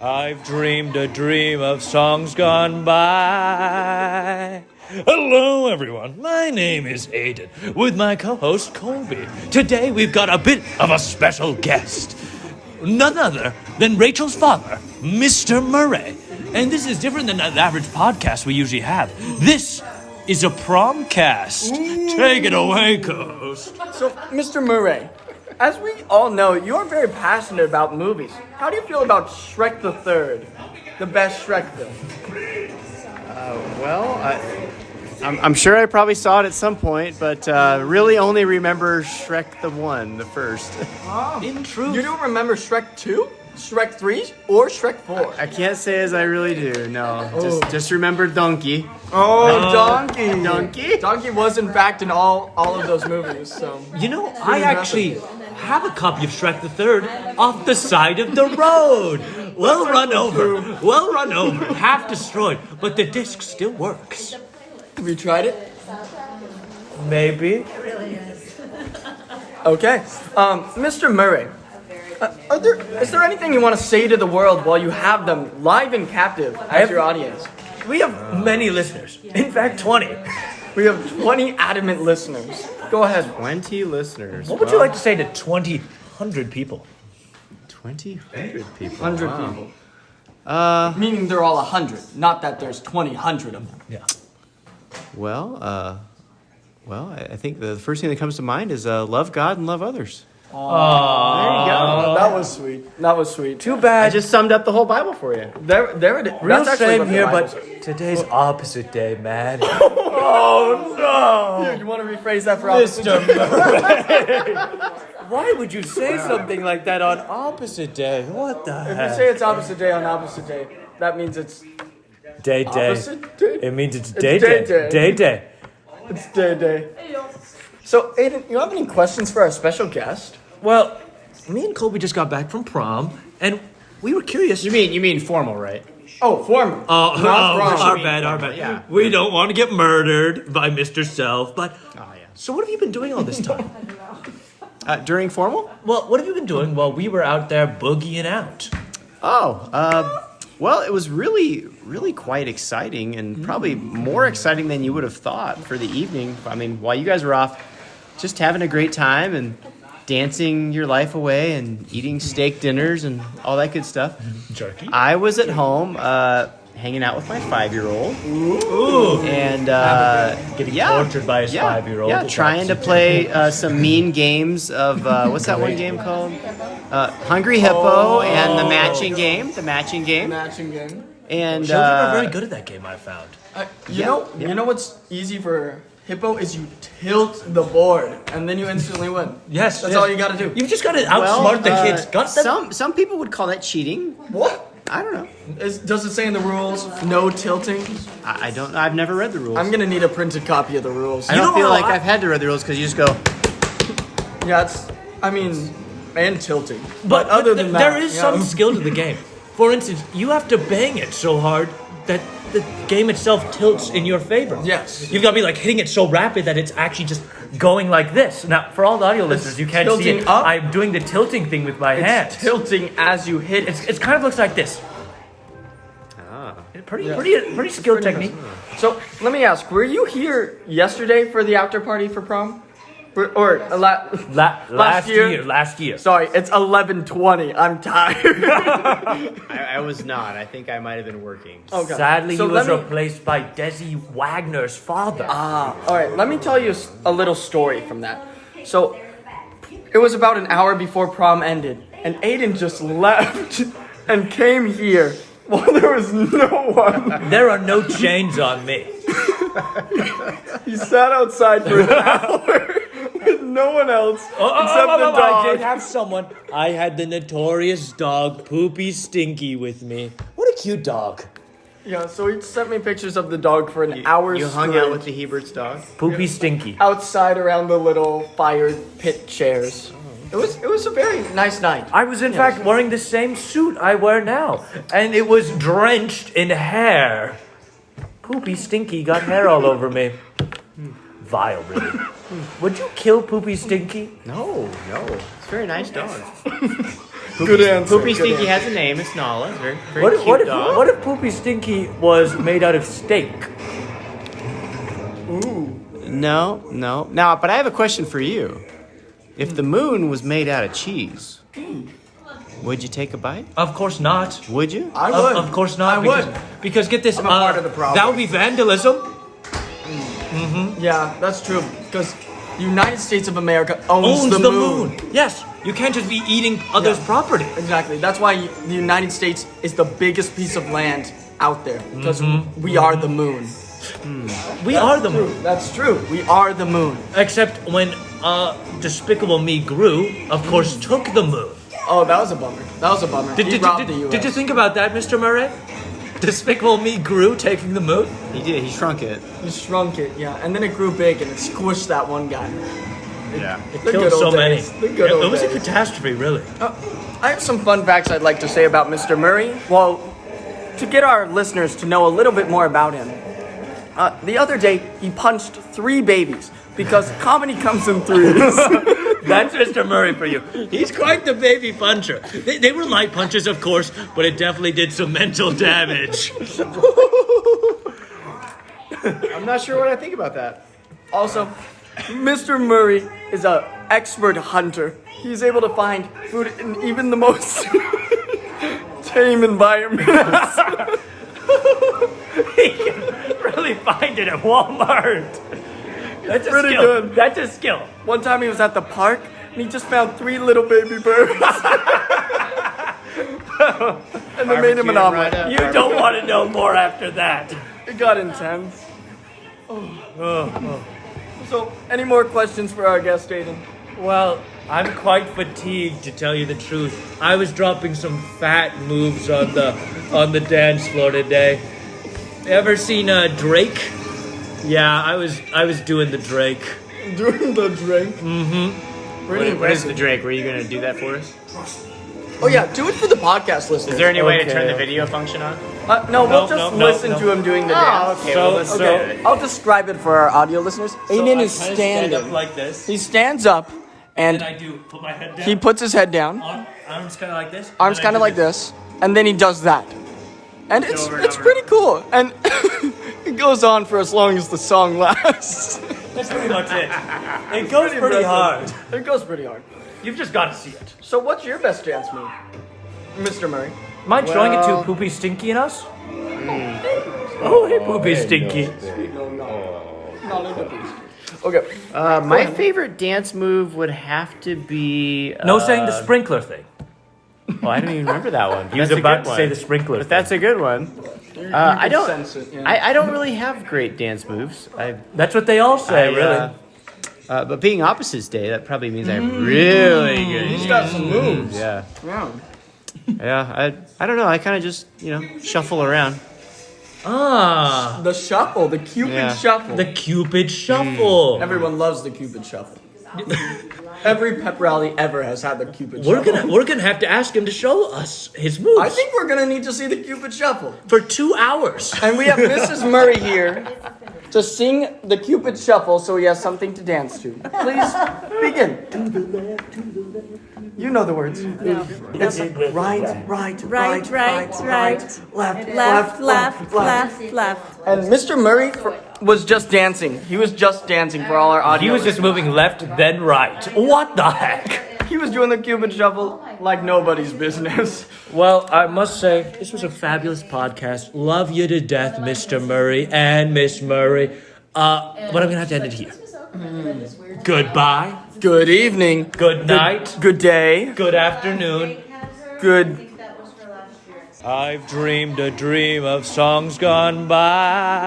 I've dreamed a dream of songs gone by. Hello, everyone. My name is Aiden, with my co-host Colby. Today, we've got a bit of a special guest. None other than Rachel's father, Mr. Murray. And this is different than an average podcast we usually have. This is a PROMCAST. Take it away, co-host. So, Mr. Murray, as we all know, you are very passionate about movies. How do you feel about Shrek the Third, the best Shrek film? I'm sure I probably saw it at some point, but really only remember Shrek the One, the first. In truth, You don't remember Shrek 2, Shrek 3, or Shrek 4? I can't say as I really do, no. Just remember Donkey. Donkey! Donkey? Was in fact in all of those movies, so... you know, I actually have a copy of Shrek the Third off the side of the road. Well run over, half destroyed, but the disc still works. Have you tried it? Maybe. Okay. Mr. Murray, is there anything you want to say to the world while you have them live and captive as your audience? We have many listeners. In fact, 20. We have 20 adamant listeners. Go ahead. 20 listeners. What would you like to say to 2,000 people? 2,000 people. 100 Wow. people. Meaning they're all 100, not that there's 2,000 of them. Yeah. Well, I think the first thing that comes to mind is love God and love others. There you go. That was sweet. Too bad. I just summed up the whole Bible for you. There it is. Real That's actually shame what the here, Bible but today's opposite day, man. says. You want to rephrase that for opposite? Mr. Murray. Why would you say something like that on opposite day? What the If heck? you say it's opposite day on opposite day, that means it's Day. opposite day. It means it's day. day. It's day. So, Aiden, you have any questions for our special guest? Well, me and Colby just got back from prom, and we were curious. You mean formal, right? Oh, formal. Our prom. bad. Yeah. We don't want to get murdered by Mr. Self, but... Oh, yeah. So what have you been doing all this time? During formal? Well, what have you been doing while we were out there boogieing out? Well, it was really quite exciting and probably more exciting than you would have thought for the evening. I mean, while you guys were off just having a great time and dancing your life away and eating steak dinners and all that good stuff. Jerky? I was at home hanging out with my 5-year-old. Ooh. And Getting tortured by his 5-year-old. Yeah, trying to play some mean games of, what's that one game called? Hungry Hippo and the matching game. Matching game. And Children are very good at that game, I found. You know what's easy for Hippo is you tilt the board and then you instantly win. Yes. That's all you got to do. You've just got to outsmart the kids. Got them? Some people would call that cheating. What? I don't know. Does it say in the rules no tilting? I don't. I've never read the rules. I'm gonna need a printed copy of the rules. I don't feel like I've had to read the rules because you just go. Yeah, and tilting. But other than that, there is some skill to the game. For instance, you have to bang it so hard that the game itself tilts in your favor. Yes. You've got to be like hitting it so rapid that it's actually just going like this. Now, for all the audio listeners, you can't see tilting it. up. I'm doing the tilting thing with my hands. It's tilting as you hit it. It kind of looks like this. Pretty skilled technique. So let me ask: were you here yesterday for the after party for prom, or Last year. Sorry, it's 11:20. I'm tired. I was not. I think I might have been working. Okay. Sadly, So he was let me- replaced by Desi Wagner's father. All right, let me tell you a little story from that. So, it was about an hour before prom ended, and Aiden just left and came here while there was no one. There are no chains on me. He sat outside for an hour with no one else except the I did dog. have someone. I had the notorious dog, Poopy Stinky, with me. What a cute dog. Yeah, so he sent me pictures of the dog for an hour You hung straight out with the Hebert's dog. Poopy Stinky. outside around the little fire pit chairs. It was a very nice night. I was in fact wearing the same suit I wear now, and it was drenched in hair. Poopy Stinky got hair all over me. Vile, really. Would you kill Poopy Stinky? No. It's a very nice dog. Good answer. Poopy good Stinky answer. has a name. It's Nala. Very, very What, cute what, if, dog. what if Poopy Stinky was made out of steak? No. Now, but I have a question for you. If the moon was made out of cheese, would you take a bite? Of course not. Would you? I would. Of course not. I because, would. Because get this, I'm a part of the problem. that would be vandalism. Yeah, that's true. Because the United States of America owns The moon. Yes, you can't just be eating others' Yeah. property. Exactly. That's why the United States is the biggest piece of land out there. Because we are the moon. We are the moon. That's true. We are the moon. Except when Despicable Me Gru, of course, took the moon. Oh, that was a bummer. That was a bummer. Did, He did, robbed did, the US. did you think about that, Mr. Murray? Despicable Me Gru taking the moon? He did. He shrunk it. You shrunk it, yeah. And then it grew big and it squished that one guy. Yeah. It The killed good old so many. days. The good old It was a days. catastrophe, really. I have some fun facts I'd like to say about Mr. Murray. Well, to get our listeners to know a little bit more about him. The other day, he punched 3 babies because comedy comes in threes. That's Mr. Murray for you. He's quite the baby puncher. They were light punches, of course, but it definitely did some mental damage. I'm not sure what I think about that. Also, Mr. Murray is an expert hunter. He's able to find food in even the most tame environments. He can really find it at Walmart. That's a pretty skill. good. That's a skill. One time he was at the park and he just found 3 little baby birds. And they made him an omelet. You don't want to know more after that. It got intense. So, any more questions for our guest, Aiden? Well, I'm quite fatigued, to tell you the truth. I was dropping some fat moves on the dance floor today. Ever seen Drake? Yeah, I was doing the Drake. Doing the drink? Pretty What is the impressive. Drake? Were you going to do that for us? Oh yeah, do it for the podcast listeners. Is there any way to turn Okay. the video function on? No, we'll just no, listen no. to him doing the Oh, dance. okay. So- Well, let's so- do it. I'll describe it for our audio listeners. Aiden is standing. like this, He stands up and I do put my head down. he puts his head down, Arms kind of like this. arms kind of like this, and then he does that. And it's pretty cool. And it goes on for as long as the song lasts. That's pretty much it. It goes pretty hard. It goes pretty hard. You've just got to see it. So what's your best dance move, Mr. Murray? Mind showing it Well- to Poopy Stinky and us? Oh, hey, Poopy Stinky. Okay. My favorite dance move would have to be... No saying the sprinkler thing. Oh, I don't even remember that one. He was about to say the sprinkler But that's a good one. You I can don't. sense it, yeah. I don't really have great dance moves. That's what they all say, really. But being opposites day, that probably means I have really good. He's got some moves. Yeah, Yeah. yeah. I don't know. I kind of just shuffle around. Ah, The shuffle, the Cupid Yeah. shuffle. the Cupid Shuffle. Everyone loves the Cupid shuffle. Every pep rally ever has had the Cupid We're shuffle. gonna have to ask him to show us his moves. I think we're gonna need to see the Cupid shuffle. for 2 hours. And we have Mrs. Murray here to sing the Cupid shuffle so he has something to dance to. Please begin. You know the words. It's right, Right, right. left, Left. And Mr. Murray was just dancing. He was just dancing for all our audio. He was just moving left, then right. What the heck? He was doing the Cupid shuffle like nobody's business. Well, I must say, this was a fabulous podcast. Love you to death, Mr. Murray and Miss Murray. But I'm gonna have to end it here. Goodbye. Good evening. Good night. Good day. Good afternoon. Good. I've dreamed a dream of songs gone by.